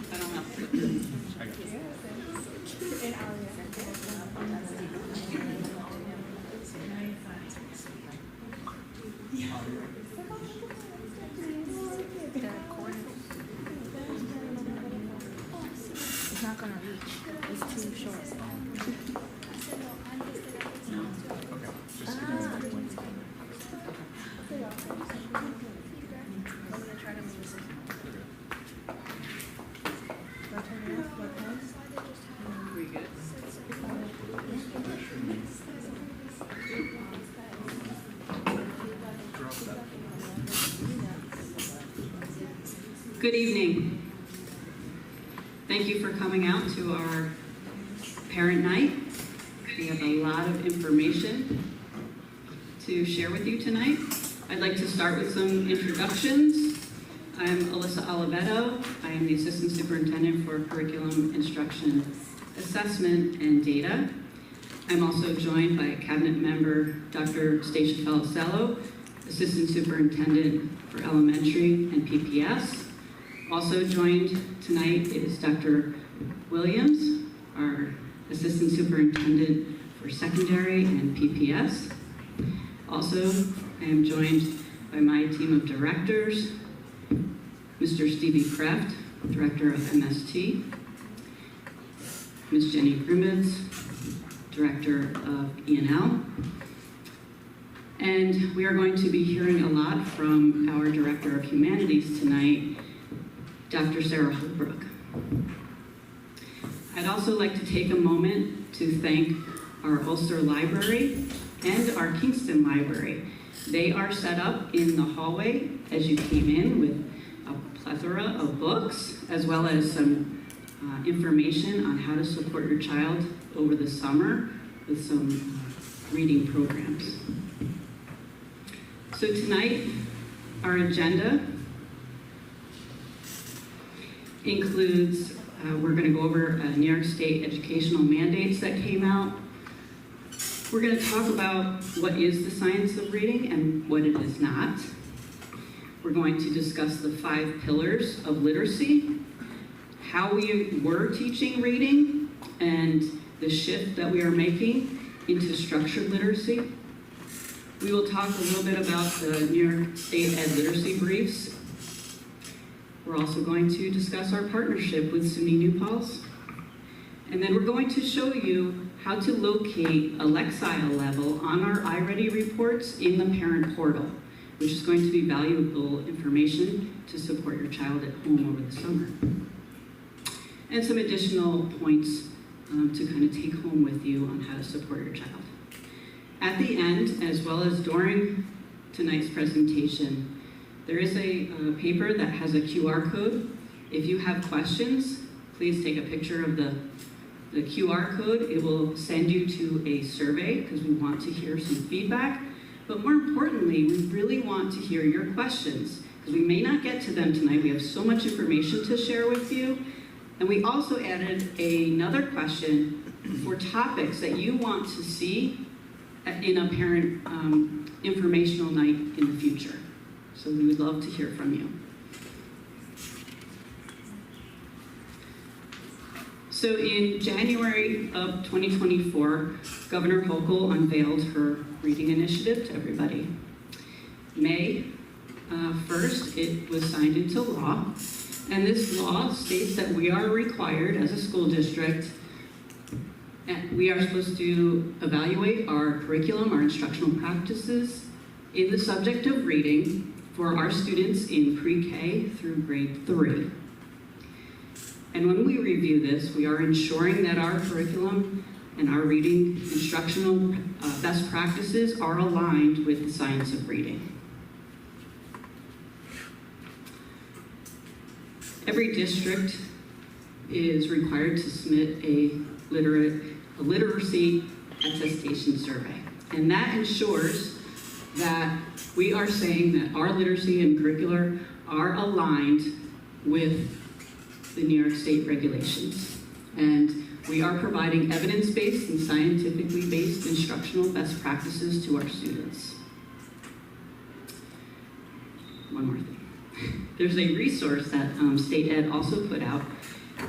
I don't have to. It's not gonna reach. It's too short. We good? Good evening. Thank you for coming out to our parent night. We have a lot of information to share with you tonight. I'd like to start with some introductions. I'm Alyssa Oliveto. I am the Assistant Superintendent for Curriculum, Instruction, Assessment, and Data. I'm also joined by Cabinet Member Dr. Stacia Felicello, Assistant Superintendent for Elementary and PPS. Also joined tonight is Dr. Williams, our Assistant Superintendent for Secondary and PPS. Also, I am joined by my team of directors, Mr. Stevie Kreft, Director of MST, Ms. Jenny Grimmins, Director of E&L. And we are going to be hearing a lot from our Director of Humanities tonight, Dr. Sarah Holbrook. I'd also like to take a moment to thank our Ulster Library and our Kingston Library. They are set up in the hallway as you came in with a plethora of books, as well as some information on how to support your child over the summer with some reading programs. So tonight, our agenda includes, we're going to go over New York State educational mandates that came out. We're going to talk about what is the science of reading and what it is not. We're going to discuss the 5 pillars of literacy, how we were teaching reading, and the shift that we are making into structured literacy. We will talk a little bit about the New York State Ed Literacy Briefs. We're also going to discuss our partnership with SUNY New Paltz. And then we're going to show you how to locate a Lexile level on our iReady reports in the parent portal, which is going to be valuable information to support your child at home over the summer. And some additional points to kind of take home with you on how to support your child. At the end, as well as during tonight's presentation, there is a paper that has a QR code. If you have questions, please take a picture of the QR code. It will send you to a survey because we want to hear some feedback. But more importantly, we really want to hear your questions because we may not get to them tonight. We have so much information to share with you. And we also added another question for topics that you want to see in a parent informational night in the future. So we would love to hear from you. So in January of 2024, Governor Hochul unveiled her reading initiative to everybody. May 1st, it was signed into law. And this law states that we are required as a school district, and we are supposed to evaluate our curriculum, our instructional practices in the subject of reading for our students in pre-K through grade 3. And when we review this, we are ensuring that our curriculum and our reading instructional best practices are aligned with the science of reading. Every district is required to submit a literacy attestation survey. And that ensures that we are saying that our literacy and curricular are aligned with the New York State regulations. And we are providing evidence-based and scientifically based instructional best practices to our students. one more thing. There's a resource that State Ed also put out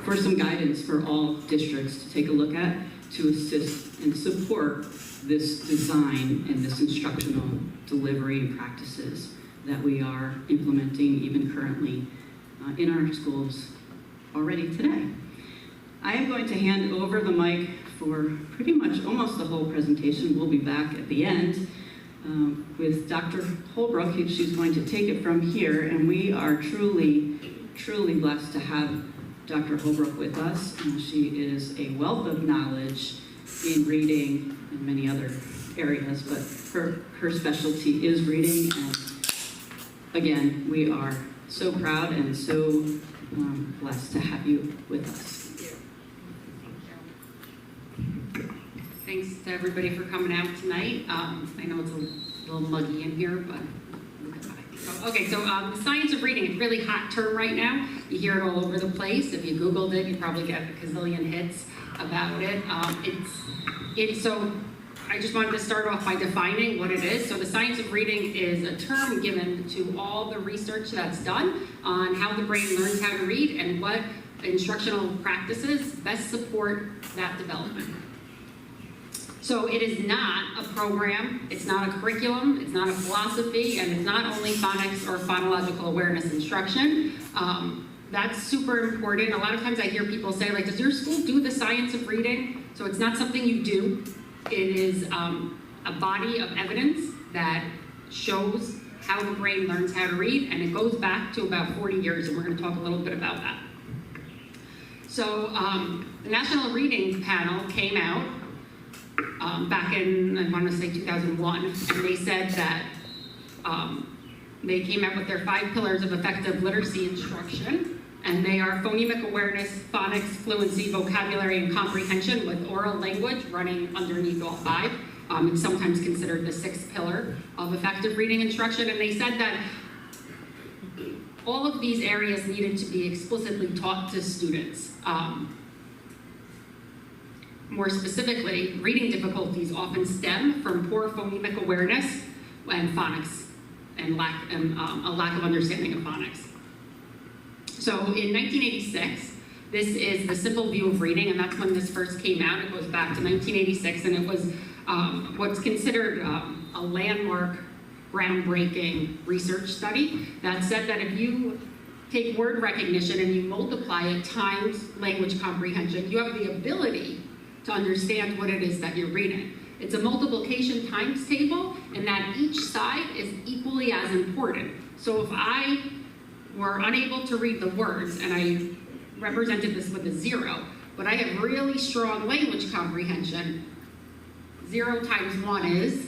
for some guidance for all districts to take a look at to assist and support this design and this instructional delivery and practices that we are implementing even currently in our schools already today. I am going to hand over the mic for pretty much almost the whole presentation. We'll be back at the end with Dr. Holbrook. She's going to take it from here, and we are truly, truly blessed to have Dr. Holbrook with us. She is a wealth of knowledge in reading and many other areas, but her specialty is reading. And again, we are so proud and so blessed to have you with us. Thanks to everybody for coming out tonight. I know it's a little muggy in here, but look at that. Okay, so the science of reading, it's a really hot term right now. You hear it all over the place. If you Googled it, you probably get a gazillion hits about it. So I just wanted to start off by defining what it is. So the science of reading is a term given to all the research that's done on how the brain learns how to read and what instructional practices best support that development. So it is not a program, it's not a curriculum, it's not a philosophy, and it's not only phonics or phonological awareness instruction. That's super important. A lot of times I hear people say, like, does your school do the science of reading? So it's not something you do. It is a body of evidence that shows how the brain learns how to read, and it goes back to about 40 years, and we're going to talk a little bit about that. So the National Reading Panel came out back in, I want to say 2001, and they said that they came out with their 5 pillars of effective literacy instruction, and they are phonemic awareness, phonics, fluency, vocabulary, and comprehension, with oral language running underneath all 5. It's sometimes considered the 6th pillar of effective reading instruction, and they said that all of these areas needed to be explicitly taught to students. More specifically, reading difficulties often stem from poor phonemic awareness and phonics, and a lack of understanding of phonics. So in 1986, this is the simple view of reading, and that's when this first came out. It goes back to 1986, and it was what's considered a landmark, groundbreaking research study that said that if you take word recognition and you multiply it times language comprehension, you have the ability to understand what it is that you're reading. It's a multiplication times table, and that each side is equally as important. So if I were unable to read the words, and I represented this with a 0, but I have really strong language comprehension, 0 times 1 is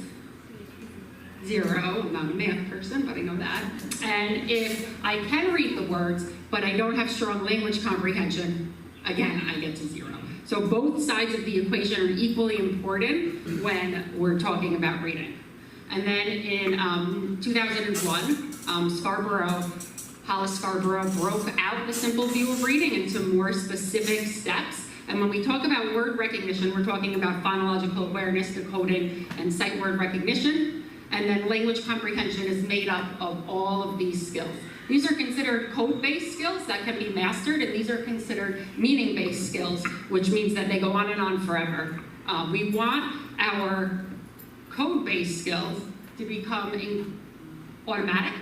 0. I'm not a math person, but I know that. And if I can read the words, but I don't have strong language comprehension, again, I get to 0. So both sides of the equation are equally important when we're talking about reading. And then in 2001, Hollis Scarborough broke out the simple view of reading into more specific steps. And when we talk about word recognition, we're talking about phonological awareness, decoding, and sight word recognition. And then language comprehension is made up of all of these skills. These are considered code-based skills that can be mastered, and these are considered meaning-based skills, which means that they go on and on forever. We want our code-based skills to become automatic,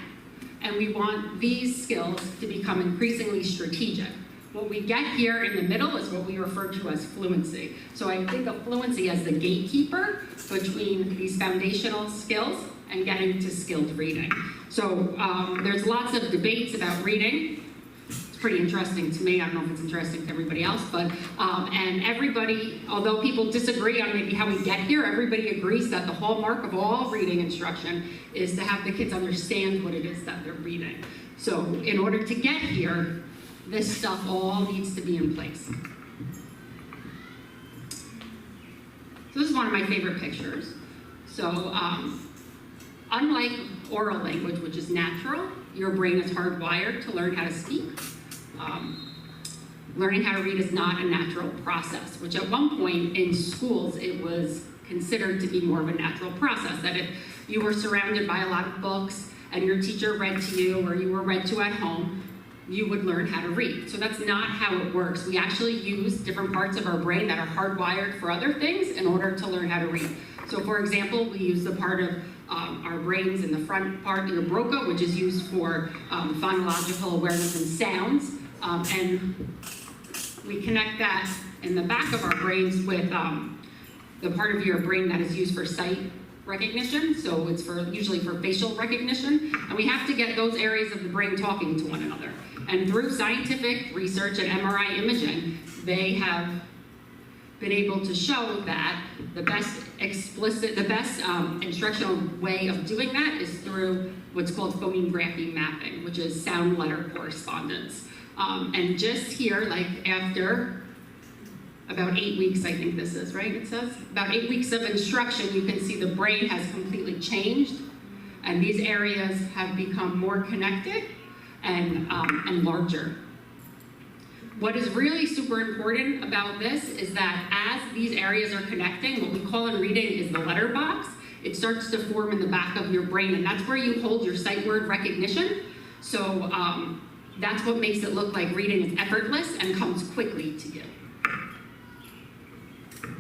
and we want these skills to become increasingly strategic. What we get here in the middle is what we refer to as fluency. So I think of fluency as the gatekeeper between these foundational skills and getting to skilled reading. So there's lots of debates about reading. It's pretty interesting to me. I don't know if it's interesting to everybody else, but and everybody, although people disagree on maybe how we get here, everybody agrees that the hallmark of all reading instruction is to have the kids understand what it is that they're reading. So in order to get here, this stuff all needs to be in place. So this is one of my favorite pictures. So unlike oral language, which is natural, your brain is hardwired to learn how to speak. Learning how to read is not a natural process, which at one point in schools, it was considered to be more of a natural process, that if you were surrounded by a lot of books and your teacher read to you or you were read to at home, you would learn how to read. So that's not how it works. We actually use different parts of our brain that are hardwired for other things in order to learn how to read. So for example, we use the part of our brains in the front part, your Broca, which is used for phonological awareness and sounds. And we connect that in the back of our brains with the part of your brain that is used for sight recognition. So it's usually for facial recognition. And we have to get those areas of the brain talking to one another. And through scientific research and MRI imaging, they have been able to show that the best instructional way of doing that is through what's called phoneme grapheme mapping, which is sound letter correspondence. And just here, like after about 8 weeks, I think this is, right? It says about 8 weeks of instruction, you can see the brain has completely changed, and these areas have become more connected and larger. What is really super important about this is that as these areas are connecting, what we call in reading is the letter box. It starts to form in the back of your brain, and that's where you hold your sight word recognition. So that's what makes it look like reading is effortless and comes quickly to you.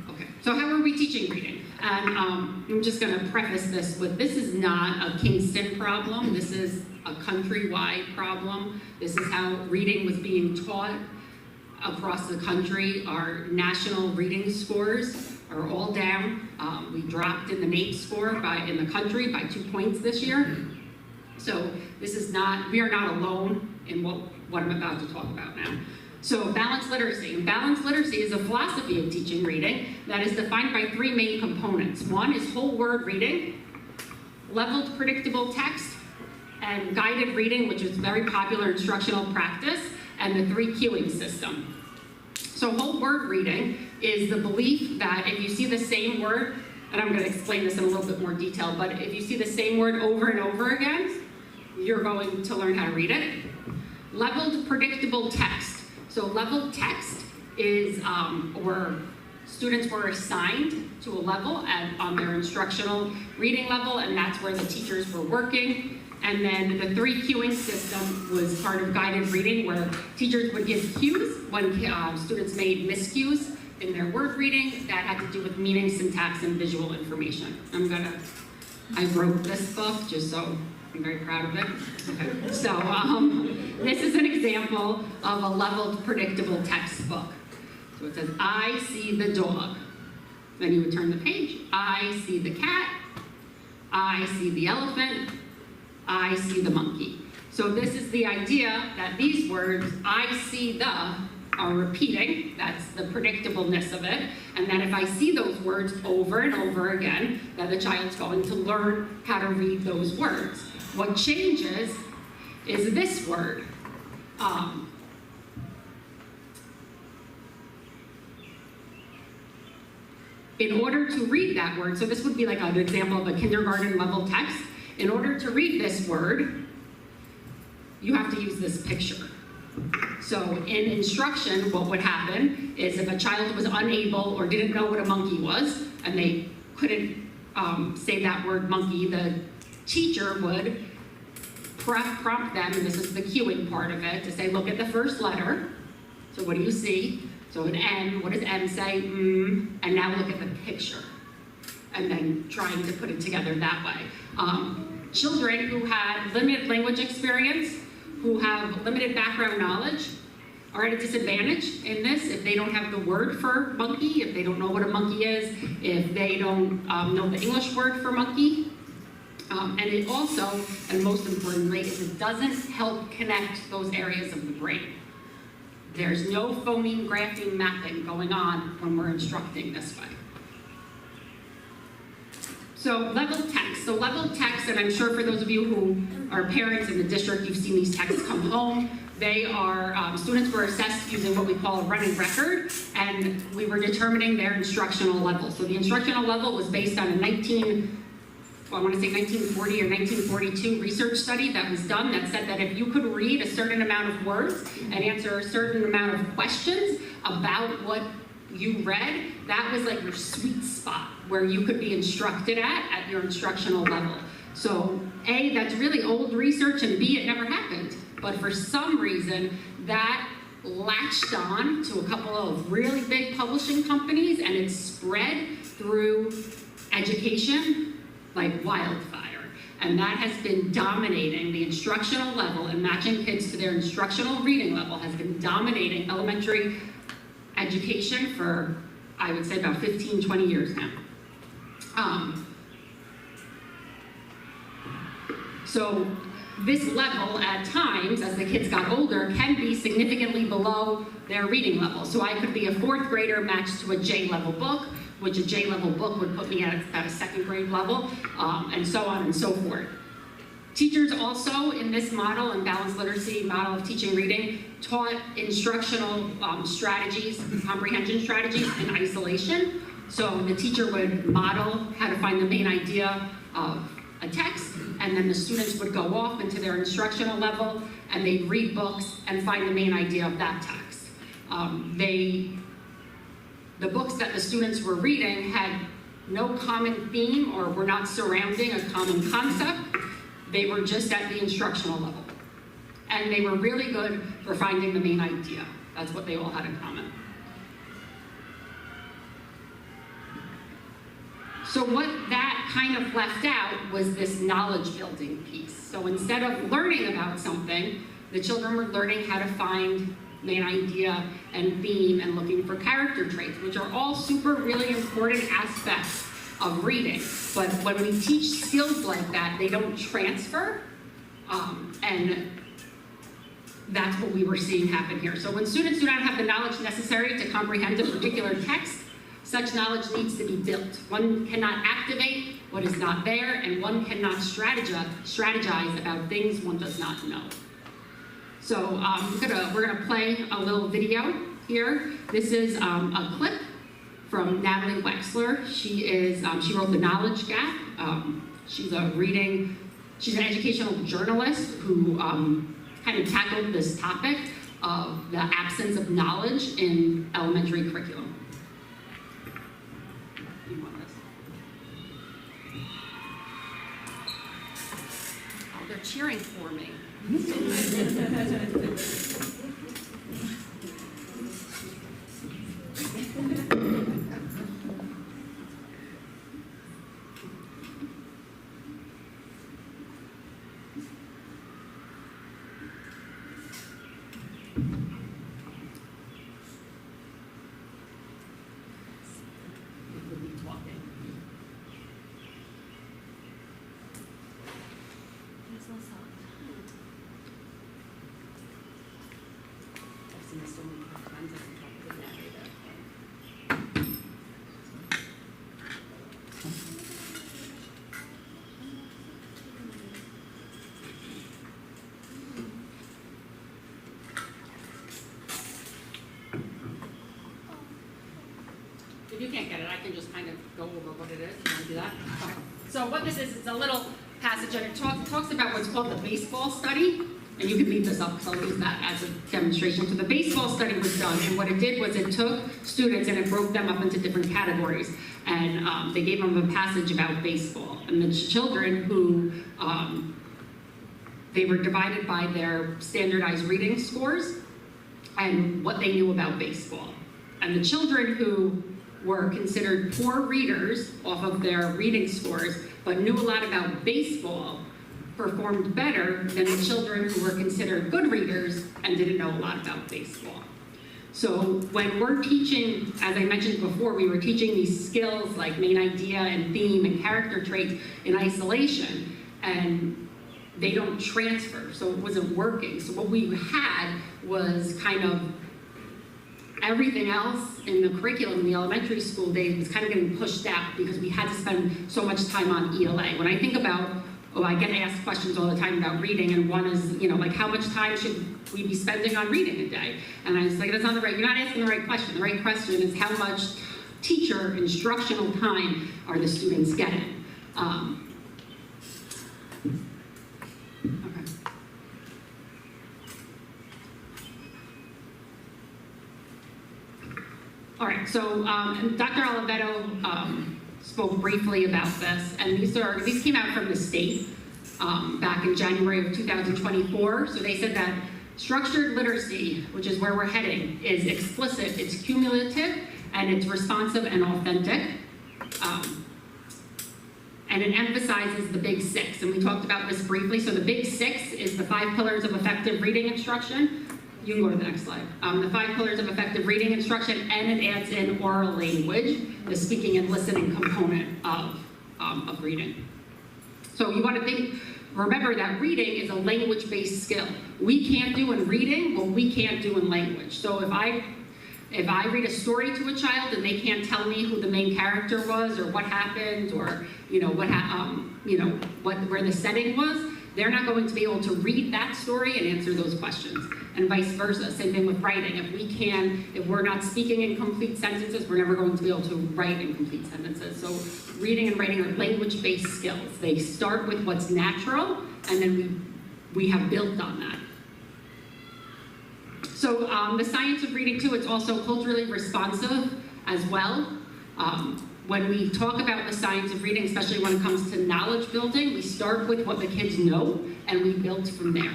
Okay, so how are we teaching reading? And I'm just going to preface this with, this is not a Kingston problem. This is a countrywide problem. This is how reading was being taught across the country. Our national reading scores are all down. We dropped in the NAEP score in the country by 2 points this year. So this is not, we are not alone in what I'm about to talk about now. So balanced literacy. And balanced literacy is a philosophy of teaching reading that is defined by 3 main components. One is whole word reading, leveled predictable text, and guided reading, which is very popular instructional practice, and the 3 cueing system. So whole word reading is the belief that if you see the same word, and I'm going to explain this in a little bit more detail, but if you see the same word over and over again, you're going to learn how to read it. Leveled predictable text. So leveled text is where students were assigned to a level on their instructional reading level, and that's where the teachers were working. And then the 3 cueing system was part of guided reading, where teachers would give cues when students made miscues in their word reading that had to do with meaning, syntax, and visual information. I wrote this book just so I'm very proud of it. Okay. So this is an example of a leveled predictable textbook. So it says, I see the dog. Then you would turn the page. I see the cat. I see the elephant. I see the monkey. So this is the idea that these words, I see the, are repeating. That's the predictableness of it. And that if I see those words over and over again, that the child's going to learn how to read those words. What changes is this word. In order to read that word, so this would be like an example of a kindergarten level text. In order to read this word, you have to use this picture. So in instruction, what would happen is if a child was unable or didn't know what a monkey was, and they couldn't say that word monkey, the teacher would prompt them, and this is the cueing part of it, to say, look at the first letter. So what do you see? So an M, what does M say? And now look at the picture. And then trying to put it together that way. Children who had limited language experience, who have limited background knowledge, are at a disadvantage in this if they don't have the word for monkey, if they don't know what a monkey is, if they don't know the English word for monkey. And it also, and most importantly, is it doesn't help connect those areas of the brain. There's no phoneme grapheme mapping going on when we're instructing this way. So leveled text. So leveled text, and I'm sure for those of you who are parents in the district, you've seen these texts come home. They are, students were assessed using what we call a running record, and we were determining their instructional level. So the instructional level was based on a 1940 or 1942 research study that was done that said that if you could read a certain amount of words and answer a certain amount of questions about what you read, that was like your sweet spot where you could be instructed at your instructional level. So A, that's really old research, and B, it never happened. But for some reason, that latched on to a couple of really big publishing companies, and it spread through education like wildfire. And that has been dominating the instructional level, and matching kids to their instructional reading level has been dominating elementary education for, I would say, about 15, 20 years now. So this level at times, as the kids got older, can be significantly below their reading level. So I could be a 4th grader matched to a J-level book, which a J-level book would put me at about a 2nd grade level, and so on and so forth. Teachers also, in this model and balanced literacy model of teaching reading, taught instructional strategies, comprehension strategies in isolation. So the teacher would model how to find the main idea of a text, and then the students would go off into their instructional level, and they'd read books and find the main idea of that text. The books that the students were reading had no common theme or were not surrounding a common concept. They were just at the instructional level. And they were really good for finding the main idea. That's what they all had in common. So what that kind of left out was this knowledge building piece. So instead of learning about something, the children were learning how to find main idea and theme and looking for character traits, which are all super really important aspects of reading. But when we teach skills like that, they don't transfer, and that's what we were seeing happen here. So when students do not have the knowledge necessary to comprehend a particular text, such knowledge needs to be built. One cannot activate what is not there, and one cannot strategize about things one does not know. So we're gonna play a little video here. This is a clip from Natalie Wexler. She wrote The Knowledge Gap. She's an educational journalist who kind of tackled this topic of the absence of knowledge in elementary curriculum. You want this? Oh, they're cheering for me. If you can't get it, I can just kind of go over what it is. You want to do that? Okay. So what this is, it's a little passage, and it talks about what's called the baseball study. And you can leave this up, because I'll use that as a demonstration. So the baseball study was done, and what it did was it took students and it broke them up into different categories. And they gave them a passage about baseball. And the children who, they were divided by their standardized reading scores and what they knew about baseball. And the children who were considered poor readers off of their reading scores, but knew a lot about baseball, performed better than the children who were considered good readers and didn't know a lot about baseball. So when we're teaching, as I mentioned before, we were teaching these skills like main idea and theme and character traits in isolation, and they don't transfer, so it wasn't working. So what we had was kind of everything else in the curriculum in the elementary school days was kind of getting pushed out because we had to spend so much time on ELA. When I think about, I get asked questions all the time about reading, and one is, like how much time should we be spending on reading a day? And I was like, that's not the right, you're not asking the right question. The right question is how much teacher instructional time are the students getting? Okay. All right, so Dr. Oliveto spoke briefly about this, and these came out from the state. back in January of 2024. So they said that structured literacy, which is where we're heading, is explicit, it's cumulative, and it's responsive and authentic. And it emphasizes the big six, and we talked about this briefly. So the big six is the 5 pillars of effective reading instruction. You can go to the next slide. The 5 pillars of effective reading instruction, and it adds in oral language, the speaking and listening component of reading. So you want to remember that reading is a language-based skill. We can't do in reading what we can't do in language. So if I read a story to a child and they can't tell me who the main character was or what happened or where the setting was, they're not going to be able to read that story and answer those questions. And vice versa, same thing with writing. If we're not speaking in complete sentences, we're never going to be able to write in complete sentences. So reading and writing are language-based skills. They start with what's natural, and then we have built on that. So the science of reading too, it's also culturally responsive as well. When we talk about the science of reading, especially when it comes to knowledge building, we start with what the kids know and we build from there.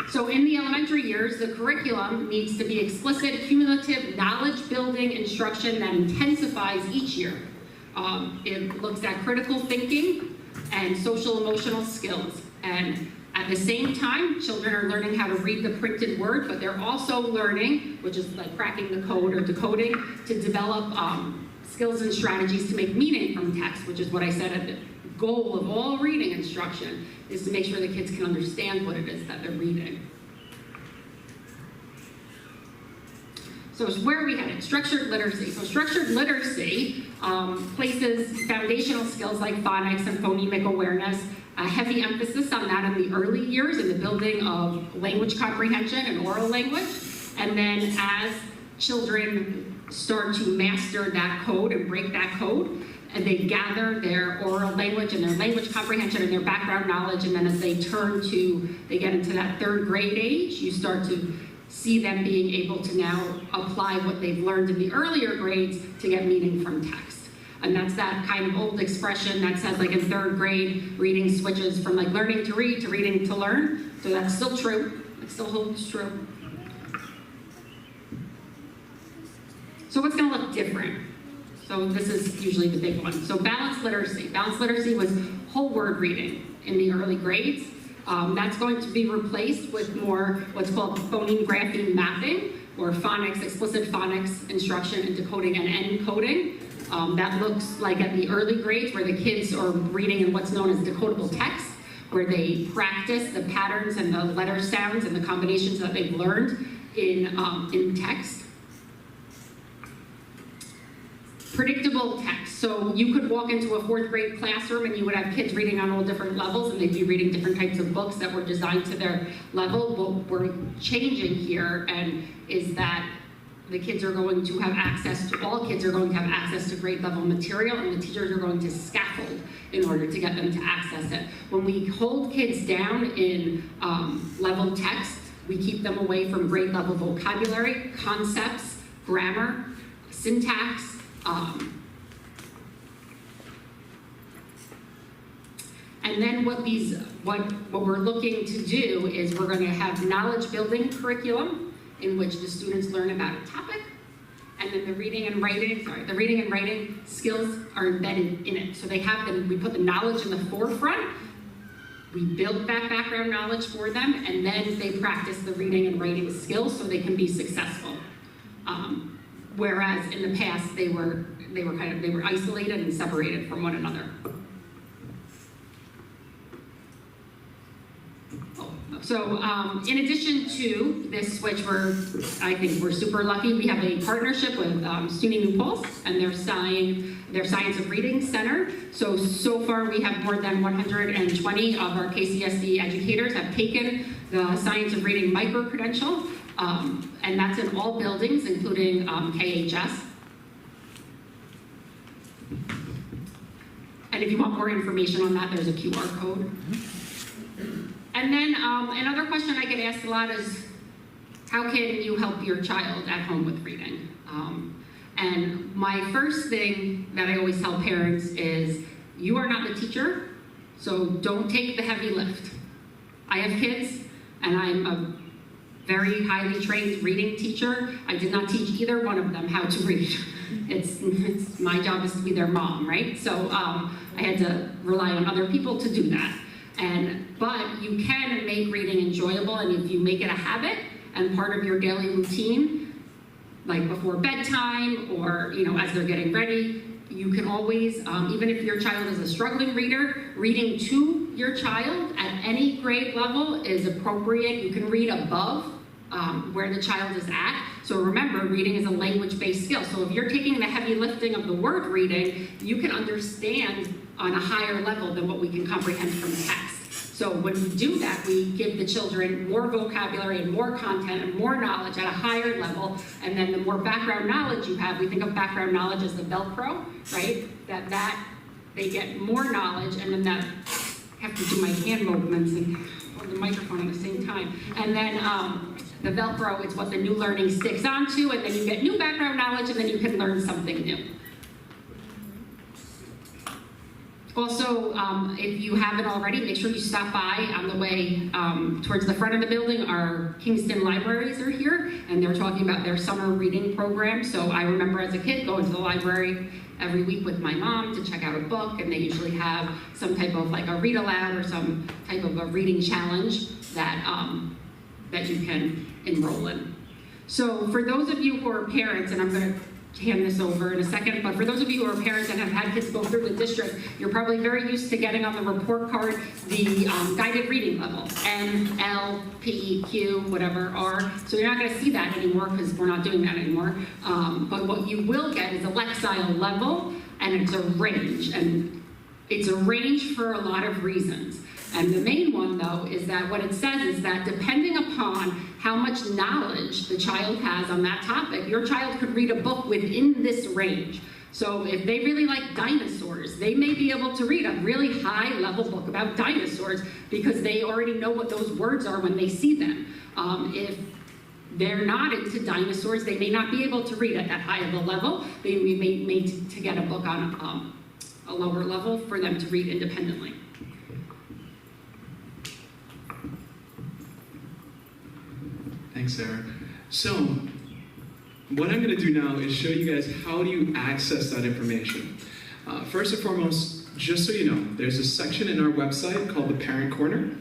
So in the elementary years, the curriculum needs to be explicit, cumulative, knowledge building instruction that intensifies each year. It looks at critical thinking and social emotional skills. And at the same time, children are learning how to read the printed word, but they're also learning, which is like cracking the code or decoding, to develop skills and strategies to make meaning from text, which is what I said at the goal of all reading instruction, is to make sure the kids can understand what it is that they're reading. So where are we headed? Structured literacy. So structured literacy places foundational skills like phonics and phonemic awareness, a heavy emphasis on that in the early years in the building of language comprehension and oral language. And then as children start to master that code and break that code, and they gather their oral language and their language comprehension and their background knowledge, and then as they get into that 3rd grade age, you start to see them being able to now apply what they've learned in the earlier grades to get meaning from text. And that's that kind of old expression that says, like in 3rd grade, reading switches from like learning to read to reading to learn. So that's still true. It still holds true. So what's going to look different? So this is usually the big one. So balanced literacy. Balanced literacy was whole word reading in the early grades. That's going to be replaced with more what's called phoneme grapheme mapping, or phonics, explicit phonics instruction and decoding and encoding. That looks like at the early grades where the kids are reading in what's known as decodable text, where they practice the patterns and the letter sounds and the combinations that they've learned in text. Predictable text. So you could walk into a 4th grade classroom and you would have kids reading on all different levels, and they'd be reading different types of books that were designed to their level. What we're changing here is that the kids are going to have access to, all kids are going to have access to grade level material, and the teachers are going to scaffold in order to get them to access it. When we hold kids down in level text, we keep them away from grade level vocabulary, concepts, grammar, syntax. And then what we're looking to do is we're going to have knowledge building curriculum in which the students learn about a topic, and then the reading and writing skills are embedded in it. So we put the knowledge in the forefront, we build that background knowledge for them, and then they practice the reading and writing skills so they can be successful. Whereas in the past they were isolated and separated from one another. So in addition to this switch, I think we're super lucky. We have a partnership with SUNY New Paltz and their Science of Reading Center. So far we have more than 120 of our KCSD educators have taken the Science of Reading micro-credential, and that's in all buildings, including KHS. And if you want more information on that, there's a QR code. And then another question I get asked a lot is, how can you help your child at home with reading? And my first thing that I always tell parents is, You are not the teacher, so don't take the heavy lift. I have kids, and I'm a very highly trained reading teacher. I did not teach either one of them how to read. It's my job is to be their mom, right? So I had to rely on other people to do that. But you can make reading enjoyable, and if you make it a habit and part of your daily routine, like before bedtime or as they're getting ready, you can always, even if your child is a struggling reader, reading to your child at any grade level is appropriate. You can read above where the child is at. So remember, reading is a language-based skill. So if you're taking the heavy lifting of the word reading, you can understand on a higher level than what we can comprehend from the text. So when we do that, we give the children more vocabulary and more content and more knowledge at a higher level. And then the more background knowledge you have, we think of background knowledge as the Velcro, right? That they get more knowledge, and then that, I have to do my hand movements and hold the microphone at the same time. And then the Velcro is what the new learning sticks onto, and then you get new background knowledge, and then you can learn something new. Also, if you haven't already, make sure you stop by on the way towards the front of the building. Our Kingston libraries are here, and they're talking about their summer reading program. So I remember as a kid going to the library every week with my mom to check out a book, and they usually have some type of like a read aloud or some type of a reading challenge that, that you can enroll in. So for those of you who are parents, and I'm going to hand this over in a second, but for those of you who are parents and have had kids go through the district, you're probably very used to getting on the report card the guided reading level, N, L, P, Q, whatever, R. So you're not going to see that anymore because we're not doing that anymore. But what you will get is a Lexile level, and it's a range. And it's a range for a lot of reasons. And the main one, though, is that what it says is that depending upon how much knowledge the child has on that topic, your child could read a book within this range. So if they really like dinosaurs, they may be able to read a really high-level book about dinosaurs because they already know what those words are when they see them. If they're not into dinosaurs, they may not be able to read at that high of a level. They may need to get a book on a lower level for them to read independently. Thanks, Sarah. So, what I'm going to do now is show you guys how do you access that information. First and foremost, just so you know, there's a section in our website called the Parent Corner,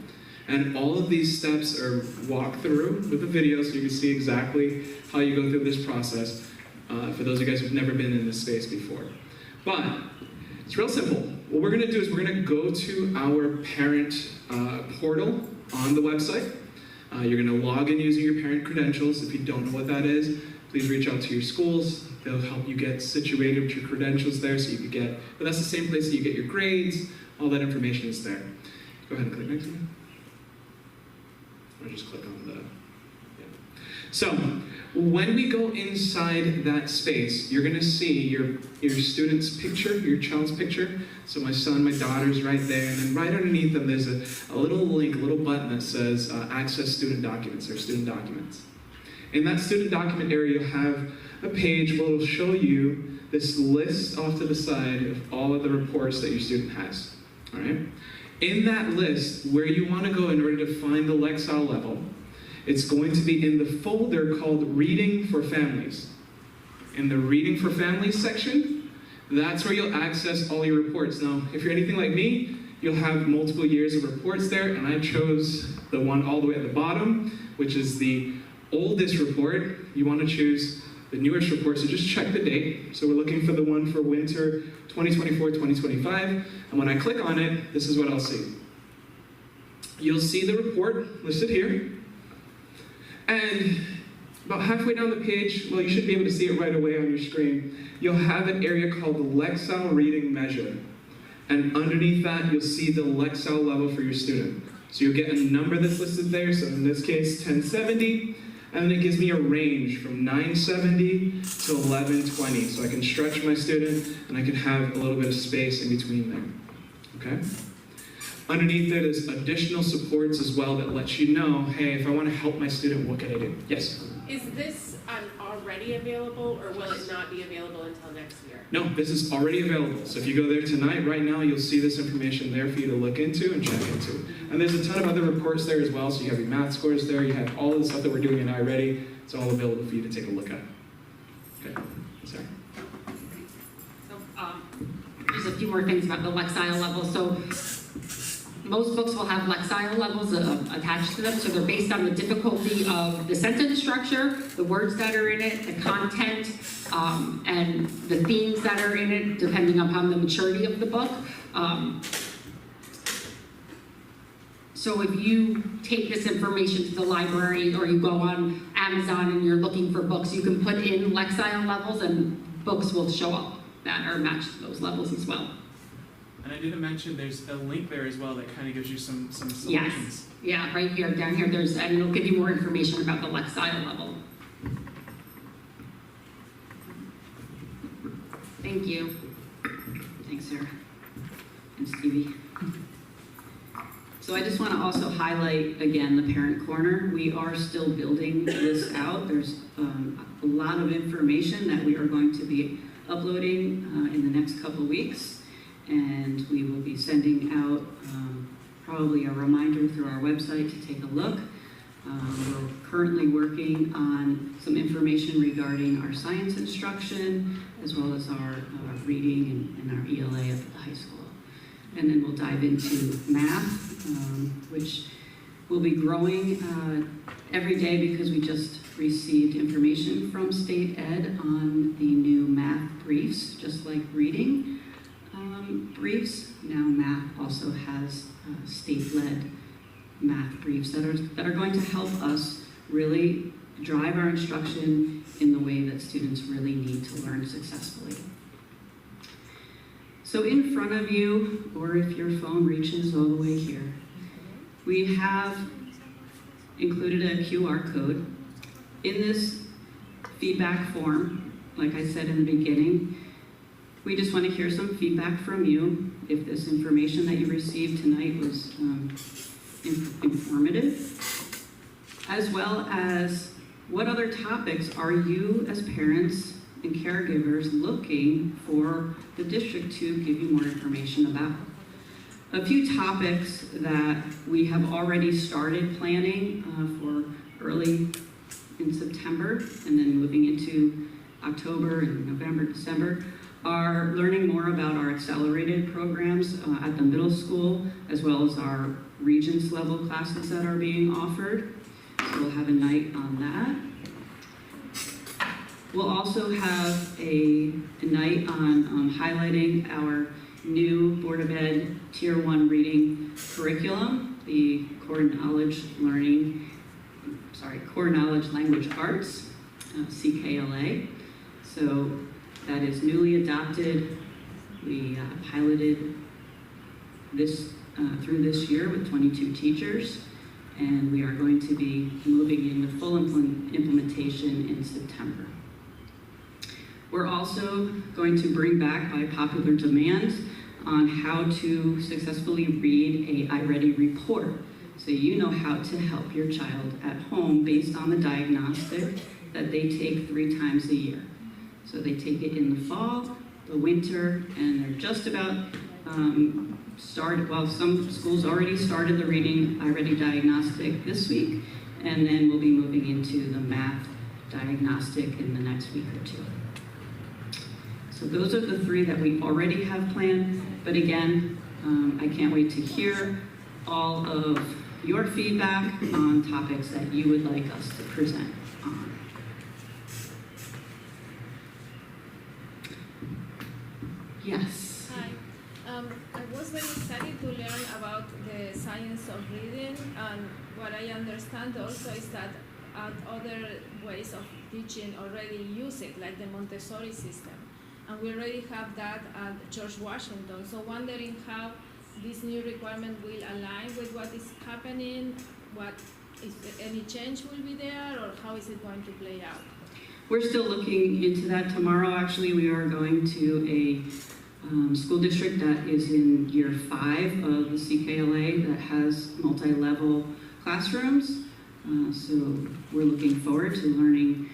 and all of these steps are walked through with a video so you can see exactly how you go through this process for those of you guys who've never been in this space before. But it's real simple. What we're going to do is we're going to go to our parent portal on the website. You're going to log in using your parent credentials. If you don't know what that is, please reach out to your schools. They'll help you get situated with your credentials there so you can get, but that's the same place that you get your grades. All that information is there. Go ahead and click next one. Or just click on the, yeah. So, when we go inside that space, you're going to see your student's picture, your child's picture. So my son, my daughter's right there, and then right underneath them there's a little link, a little button that says Access Student Documents, or Student Documents. In that student document area, you'll have a page where it'll show you this list off to the side of all of the reports that your student has. All right? In that list, where you want to go in order to find the Lexile level, it's going to be in the folder called Reading for Families. In the Reading for Families section, that's where you'll access all your reports. Now, if you're anything like me, you'll have multiple years of reports there, and I chose the one all the way at the bottom, which is the oldest report. You want to choose the newest report, so just check the date. So we're looking for the one for winter 2024-2025, and when I click on it, this is what I'll see. You'll see the report listed here, and about halfway down the page, well, you should be able to see it right away on your screen, you'll have an area called the Lexile Reading Measure. And underneath that, you'll see the Lexile level for your student. So you'll get a number that's listed there, so in this case, 1070, and then it gives me a range from 970 to 1120, so I can stretch my student, and I can have a little bit of space in between there, okay? Underneath there, there's additional supports as well that lets you know, hey, if I want to help my student, what can I do? Yes? Is this already available, or will it not be available until next year? No, this is already available. So if you go there tonight, right now, you'll see this information there for you to look into and check into. And there's a ton of other reports there as well. So you have your math scores there. You have all of the stuff that we're doing in iReady. It's all available for you to take a look at. Okay, sorry. So, just a few more things about the Lexile level. So most books will have Lexile levels attached to them, so they're based on the difficulty of the sentence structure, the words that are in it, the content, and the themes that are in it, depending upon the maturity of the book. So if you take this information to the library, or you go on Amazon and you're looking for books, you can put in Lexile levels and books will show up that are matched to those levels as well. And I didn't mention there's a link there as well that kind of gives you some solutions. Yes, yeah, right here, down here, and it'll give you more information about the Lexile level. Thank you. Thanks, Sarah. And Stevie. So I just want to also highlight, again, the Parent Corner. We are still building this out. There's a lot of information that we are going to be uploading in the next couple weeks. And we will be sending out probably a reminder through our website to take a look. We're currently working on some information regarding our science instruction, as well as our reading and our ELA at the high school. And then we'll dive into math, which will be growing every day because we just received information from State Ed on the new math briefs, just like reading briefs. Now math also has state-led math briefs that are going to help us really drive our instruction in the way that students really need to learn successfully. So in front of you, or if your phone reaches all the way here, we have included a QR code. In this feedback form, like I said in the beginning, we just want to hear some feedback from you. If this information that you received tonight was informative, as well as what other topics are you as parents and caregivers looking for the district to give you more information about. A few topics that we have already started planning for early in September and then moving into October and November, December, are learning more about our accelerated programs at the middle school, as well as our Regents level classes that are being offered. So we'll have a night on that. We'll also have a night on highlighting our new Board of Ed Tier 1 reading curriculum, the Core Knowledge Language Arts, CKLA. So that is newly adopted. We piloted this through this year with 22 teachers, and we are going to be moving into full implementation in September. We're also going to bring back, by popular demand, on how to successfully read a iReady report. So you know how to help your child at home based on the diagnostic that they take 3 times a year. So they take it in the fall, the winter, and they're just about started, well, some schools already started the reading iReady diagnostic this week, and then we'll be moving into the math diagnostic in the next week or 2. So those are the 3 that we already have planned, but again, I can't wait to hear all of your feedback on topics that you would like us to present on. Yes. Hi. I was very excited to learn about the science of reading, and what I understand also is that other ways of teaching already use it, like the Montessori system. And we already have that at George Washington. So wondering how this new requirement will align with what is happening, what is any change will be there, or how is it going to play out? We're still looking into that. Tomorrow, actually, we are going to a school district that is in year 5 of the CKLA that has multi-level classrooms. So we're looking forward to learning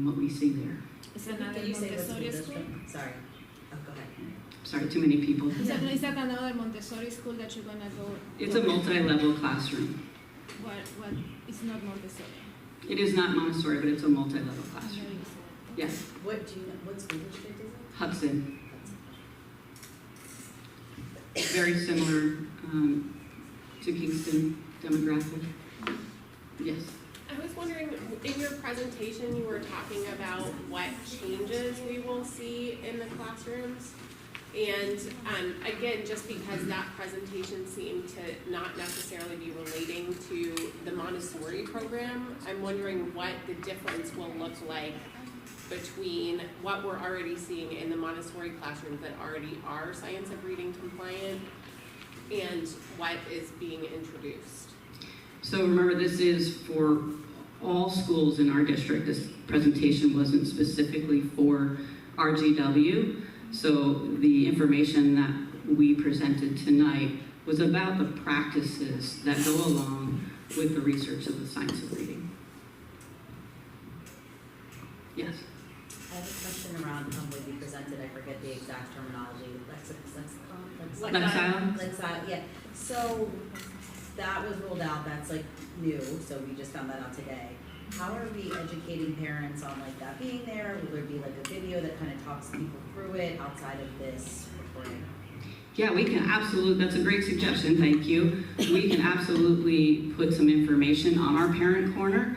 what we see there. Is another Can you say what Montessori school school? district? Sorry. Oh, go ahead. Sorry, too many people. Is that another Montessori school that you're gonna go? It's a multi-level classroom. What, it's not Montessori. It is not Montessori, but it's a multi-level I classroom. know you said. Yes, What do you know, what school district is it? Hudson. Very similar to Kingston demographic. Yes. I was wondering, in your presentation, you were talking about what changes we will see in the classrooms. And again, just because that presentation seemed to not necessarily be relating to the Montessori program, I'm wondering what the difference will look like between what we're already seeing in the Montessori classrooms that already are science of reading compliant and what is being introduced. So remember, this is for all schools in our district. This presentation wasn't specifically for RGW. So the information that we presented tonight was about the practices that go along with the research of the science of reading. Yes. I have a question around what you presented. I forget the exact terminology. Lexile? Lexile, yeah. So that was rolled out. That's like new. So we just found that out today. How are we educating parents on like that being there? Will there be like a video that kind of talks people through it outside of this recording? Yeah, we can absolutely, that's a great suggestion, thank you. We can absolutely put some information on our parent corner.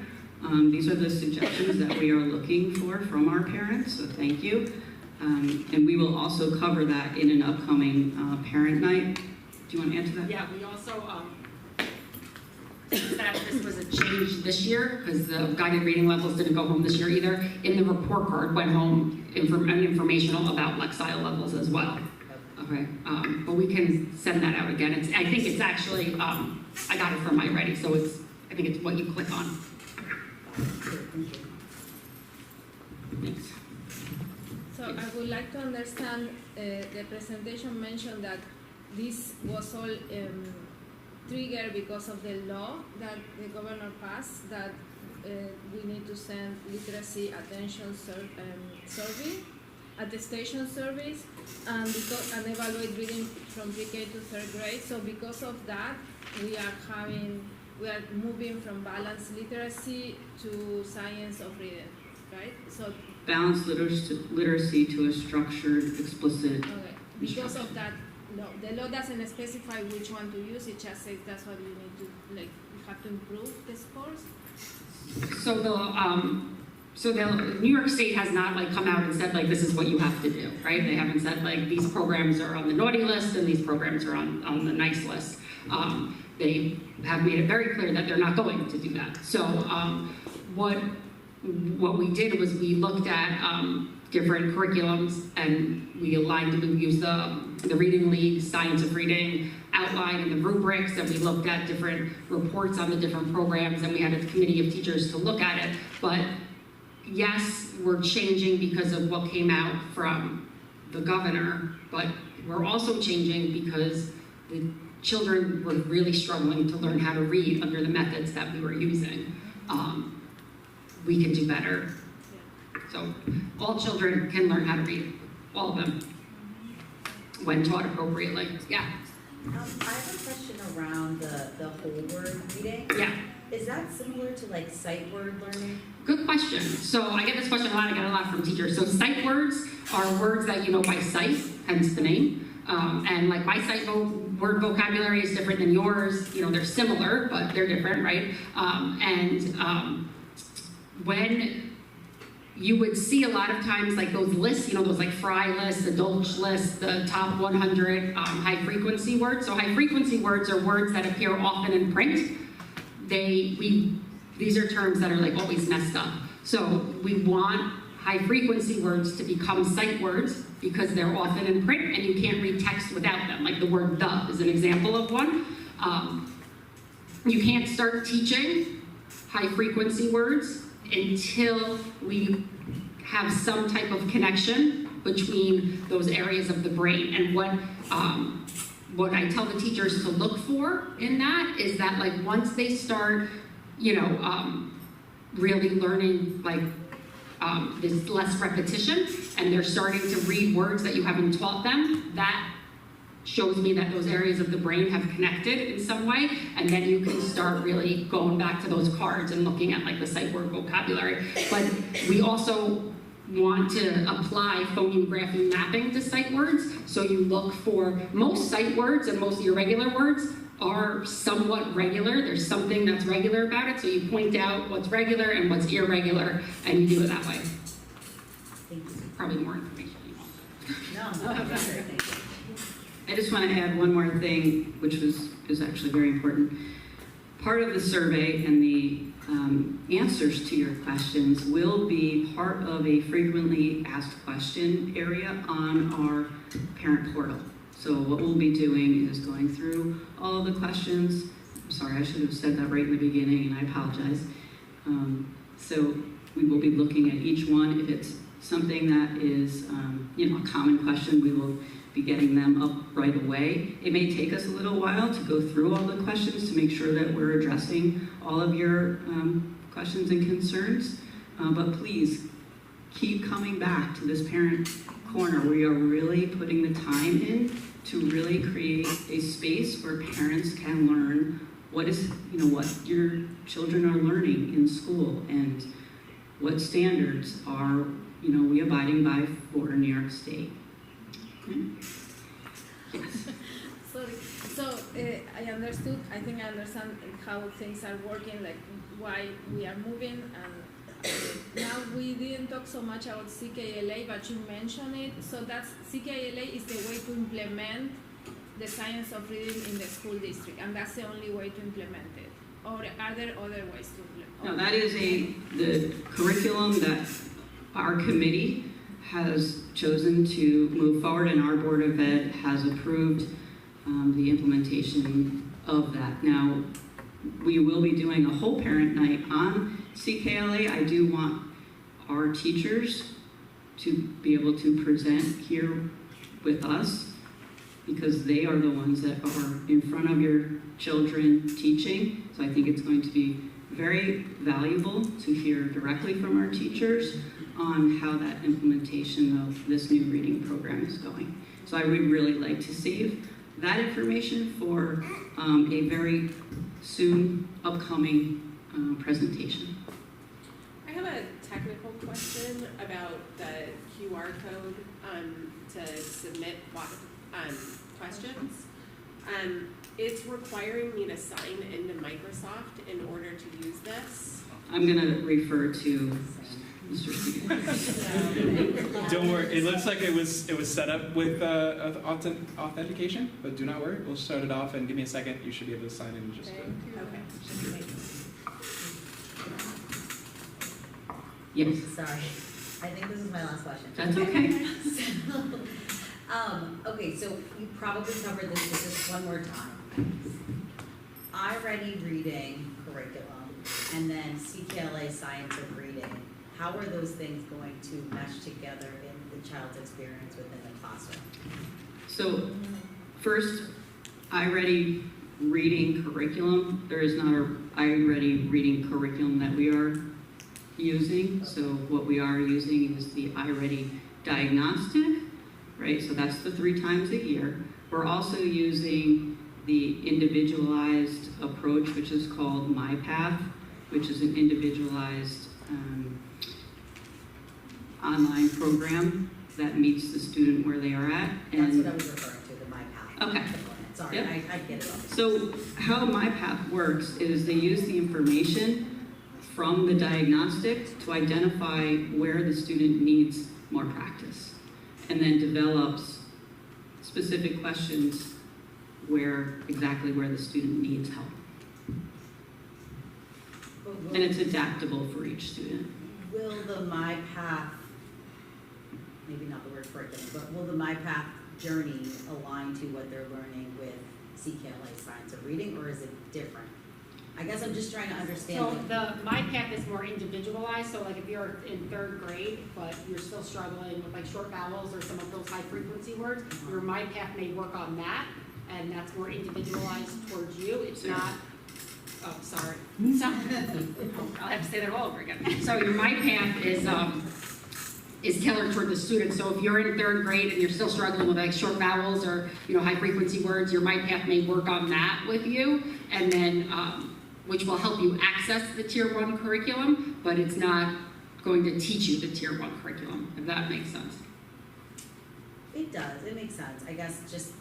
These are the suggestions that we are looking for from our parents, so thank you. And we will also cover that in an upcoming parent night. Do you want to answer that? Yeah, we also, that this was a change this year, because the guided reading levels didn't go home this year either. In the report card went home informational about Lexile levels as well. Okay, but we can send that out again. I think it's actually, I got it from iReady, so I think it's what you click on. Thanks. So I would like to understand, the presentation mentioned that this was all triggered because of the law that the governor passed, that we need to send literacy attention survey, attestation surveys, and evaluate reading from pre-K to 3rd grade. So because of that, we are moving from balanced literacy to science of reading, right? So Balanced literacy to a structured, explicit. okay, because of that law, the law doesn't specify which one to use. It just says that's what you need to, like, you have to improve the scores. So the New York State has not like come out and said like this is what you have to do, right? They haven't said like these programs are on the naughty list and these programs are on the nice list. They have made it very clear that they're not going to do that. So what we did was we looked at different curriculums and we used the Reading League Science of Reading outline and the rubrics, and we looked at different reports on the different programs, and we had a committee of teachers to look at it. But yes, we're changing because of what came out from the governor, but we're also changing because the children were really struggling to learn how to read under the methods that we were using. We can do better. So all children can learn how to read, all of them, when taught appropriately. Yeah. I have a question around the whole word reading. Yeah. Is that similar to like sight word learning? Good question. So I get this question a lot. I get a lot from teachers. So sight words are words that you know by sight, hence the name. And like my sight word vocabulary is different than yours. You know, they're similar, but they're different, right? When you would see a lot of times like those lists, you know, those like Fry lists, the Dolch list, the top 100 high frequency words. So high frequency words are words that appear often in print. These are terms that are like always messed up. So we want high frequency words to become sight words because they're often in print and you can't read text without them. Like the word "the" is an example of one. You can't start teaching high frequency words until we have some type of connection between those areas of the brain. And what I tell the teachers to look for in that is that, like, once they start, really learning, like, there's less repetition, and they're starting to read words that you haven't taught them, that shows me that those areas of the brain have connected in some way, and then you can start really going back to those cards and looking at, like, the sight word vocabulary. But we also want to apply phoneme grapheme mapping to sight words, so you look for most sight words and most irregular words are somewhat regular. There's something that's regular about it, so you point out what's regular and what's irregular, and you do it that way. Thank you. Probably more information you want. No, that's great, thank you. I just want to add one more thing, which is actually very important. Part of the survey and the answers to your questions will be part of a frequently asked question area on our parent portal. So what we'll be doing is going through all of the questions. I'm sorry, I should have said that right in the beginning, and I apologize. So we will be looking at each one. If it's something that is a common question, we will be getting them up right away. It may take us a little while to go through all the questions to make sure that we're addressing all of your questions and concerns, but please keep coming back to this parent corner. We are really putting the time in to really create a space where parents can learn what your children are learning in school and what standards are we abiding by for New York State. Yes. Sorry. So I think I understand how things are working, like why we are moving, and now we didn't talk so much about CKLA, but you mentioned it. So that's CKLA is the way to implement the science of reading in the school district, and that's the only way to implement it. Or are there other ways to implement it? No, that is the curriculum that our committee has chosen to move forward, and our Board of Ed has approved the implementation of that. Now, we will be doing a whole parent night on CKLA. I do want our teachers to be able to present here with us, because they are the ones that are in front of your children teaching. So I think it's going to be very valuable to hear directly from our teachers on how that implementation of this new reading program is going. So I would really like to save that information for a very soon upcoming presentation. I have a technical question about the QR code to submit questions. It's requiring me to sign into Microsoft in order to use this. I'm going to refer to Mr. Stevens. Don't worry. It looks like it was set up with authentication, but do not worry. We'll start it off, and give me a second. You should be able to sign in just. Okay. Yes, Sorry, I think this is my last question. that's okay. Okay, so you probably covered this, but just one more time. I-Ready reading curriculum, and then CKLA science of reading. How are those things going to mesh together in the child's experience within the classroom? So first, I-Ready reading curriculum. There is not a I-Ready reading curriculum that we are using. So what we are using is the I-Ready diagnostic, right? So that's the 3 times a year. We're also using the individualized approach, which is called MyPath, which is an individualized online program that meets the student where they are at. That's what I was referring to, the MyPath. Okay. component. Sorry, Yep. I get it all. So how MyPath works is they use the information from the diagnostic to identify where the student needs more practice, and then develops specific questions exactly where the student needs help. But And it's adaptable for each student. will the MyPath, maybe not the word curriculum, but will the MyPath journey align to what they're learning with CKLA Science of Reading, or is it different? I guess I'm just trying to understand. So like- the My Path is more individualized, so like if you're in 3rd grade, but you're still struggling with like short vowels or some of those high frequency words, your My Path may work on that, and that's more individualized towards you. It's not, oh, sorry. So, I'll have to say that all over again. So your My Path is tailored toward the student. So if you're in 3rd grade and you're still struggling with like short vowels or, you know, high frequency words, your My Path may work on that with you, and then, which will help you access the Tier 1 curriculum, but it's not going to teach you the Tier 1 curriculum, if that makes sense. It does, it makes sense, I guess, just,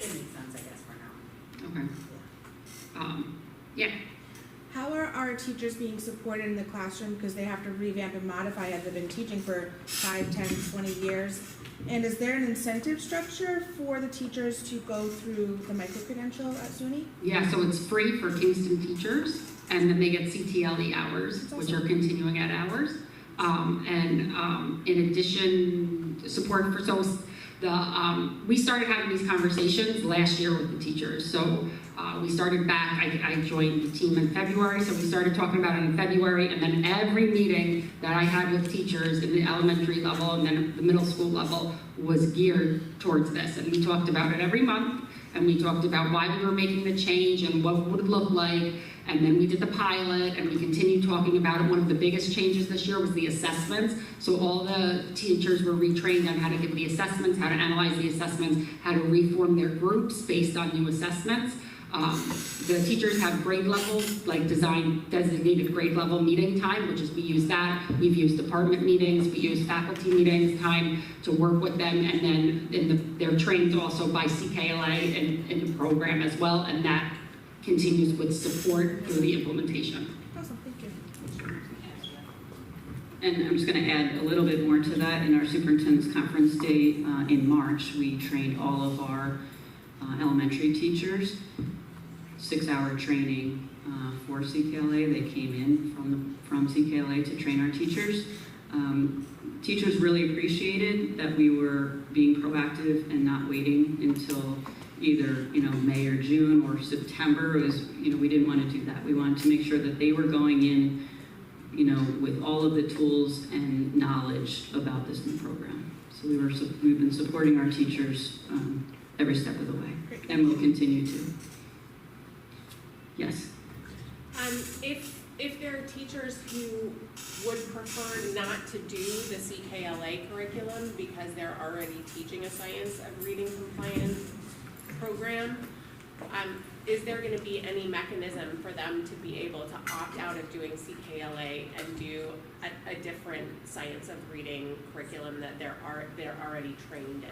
it makes sense, I guess, for now. Okay. Yeah. How are our teachers being supported in the classroom because they have to revamp and modify as they've been teaching for 5, 10, 20 years? And is there an incentive structure for the teachers to go through the micro-credential at SUNY? Yeah, so it's free for Kingston teachers, and then they get CTLE hours, That's which are awesome. continuing ed hours. In addition, support for, we started having these conversations last year with the teachers. So we started back, I joined the team in February, so we started talking about it in February, and then every meeting that I had with teachers in the elementary level and then the middle school level was geared towards this. And we talked about it every month, and we talked about why we were making the change and what would it look like. And then we did the pilot, and we continued talking about it. One of the biggest changes this year was the assessments. So all the teachers were retrained on how to give the assessments, how to analyze the assessments, how to reform their groups based on new assessments. The teachers have grade levels, like designated grade level meeting time, which is we use that. We've used department meetings, we use faculty meetings time to work with them, and then they're trained also by CKLA in the program as well, and that continues with support through the implementation. Awesome, thank you. And I'm just going to add a little bit more to that. In our superintendent's conference day in March, we trained all of our elementary teachers, 6-hour training for CKLA. They came in from CKLA to train our teachers. Teachers really appreciated that we were being proactive and not waiting until either May or June or September. It was, we didn't want to do that. We wanted to make sure that they were going in with all of the tools and knowledge about this new program. So we've been supporting our teachers every step of the way, and we'll continue to. Yes? If there are teachers who would prefer not to do the CKLA curriculum because they're already teaching a science of reading compliant program, is there going to be any mechanism for them to be able to opt out of doing CKLA and do a different science of reading curriculum that they're already trained in?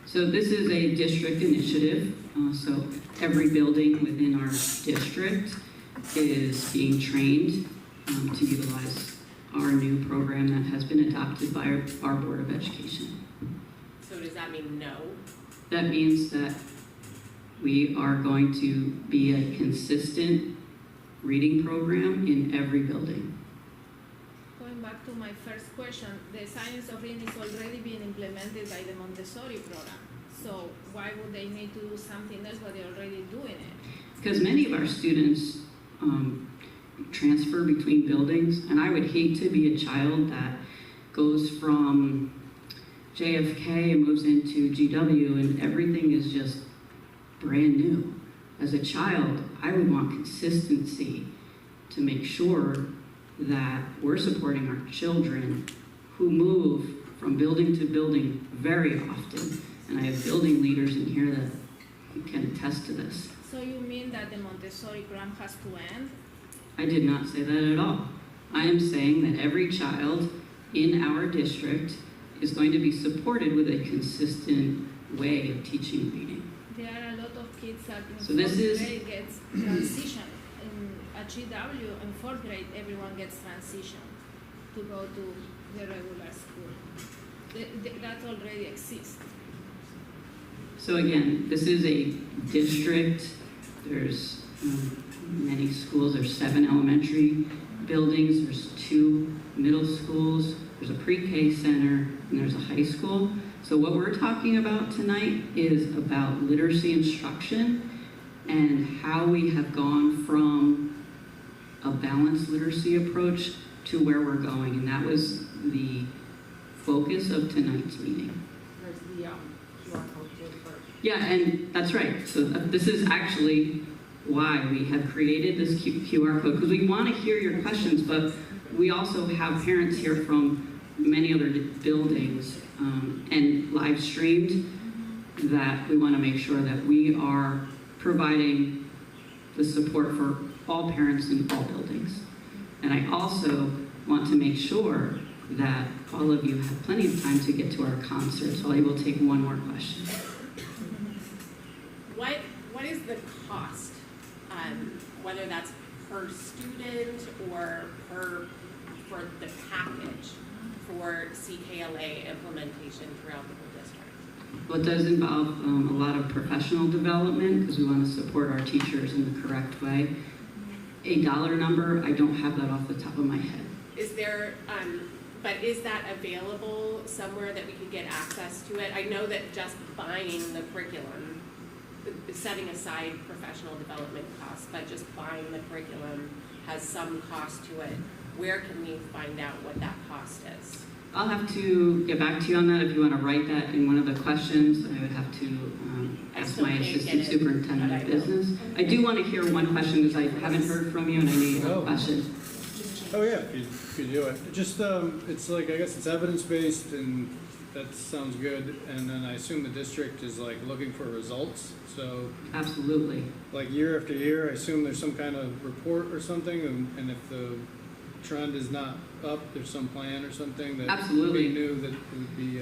So this is a district initiative. So every building within our district is being trained to utilize our new program that has been adopted by our Board of Education. So does that mean no? That means that we are going to be a consistent reading program in every building. Going back to my first question, the science of reading is already being implemented by the Montessori program. So why would they need to do something else but they're already doing it? Because many of our students transfer between buildings, and I would hate to be a child that goes from JFK and moves into GW and everything is just brand new. As a child, I would want consistency to make sure that we're supporting our children who move from building to building very often. And I have building leaders in here that can attest to this. So you mean that the Montessori program has to end? I did not say that at all. I am saying that every child in our district is going to be supported with a consistent way of teaching reading. There are a lot of kids that in So this fourth is- grade gets transition. At GW in fourth grade, everyone gets transition to go to the regular school. That already exists. So again, this is a district. There's many schools. There's 7 elementary buildings. There's 2 middle schools. There's a pre-K center, and there's a high school. So what we're talking about tonight is about literacy instruction and how we have gone from a balanced literacy approach to where we're going. And that was the focus of tonight's meeting. There's the QR code too for. Yeah, and that's right. So this is actually why we have created this QR code, because we want to hear your questions, but we also have parents here from many other buildings and live streamed, that we want to make sure that we are providing the support for all parents in all buildings. And I also want to make sure that all of you have plenty of time to get to our concert, so I will take one more question. What is the cost, whether that's per student or for the package for CKLA implementation throughout the whole district? Well, it does involve a lot of professional development, because we want to support our teachers in the correct way. A dollar number, I don't have that off the top of my head. Is there, but is that available somewhere that we could get access to it? I know that just buying the curriculum, setting aside professional development costs, but just buying the curriculum has some cost to it. Where can we find out what that cost is? I'll have to get back to you on that. If you want to write that in one of the questions, I would have to ask my assistant superintendent of business. I do want to hear one question, because I haven't heard from you and I know you have a question. Oh yeah, if you do it. Just it's like, I guess it's evidence-based, and that sounds good. And then I assume the district is like looking for results. So Absolutely. like year after year, I assume there's some kind of report or something, and if the trend is not up, there's some plan or something that Absolutely. we knew that would be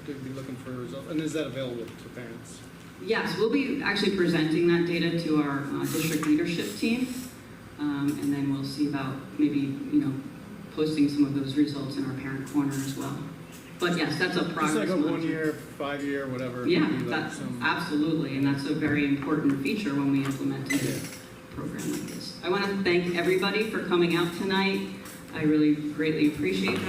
they'd be looking for results. And is that available to parents? Yes, we'll be actually presenting that data to our district leadership team, and then we'll see about maybe, posting some of those results in our parent corner as well. But yes, that's a progress. It's like a monitor. 1 year, 5 year, whatever. Yeah, Maybe like that's some- absolutely, and that's a very important feature when we implement a program like this. I want to thank everybody for coming out tonight. I really greatly appreciate that.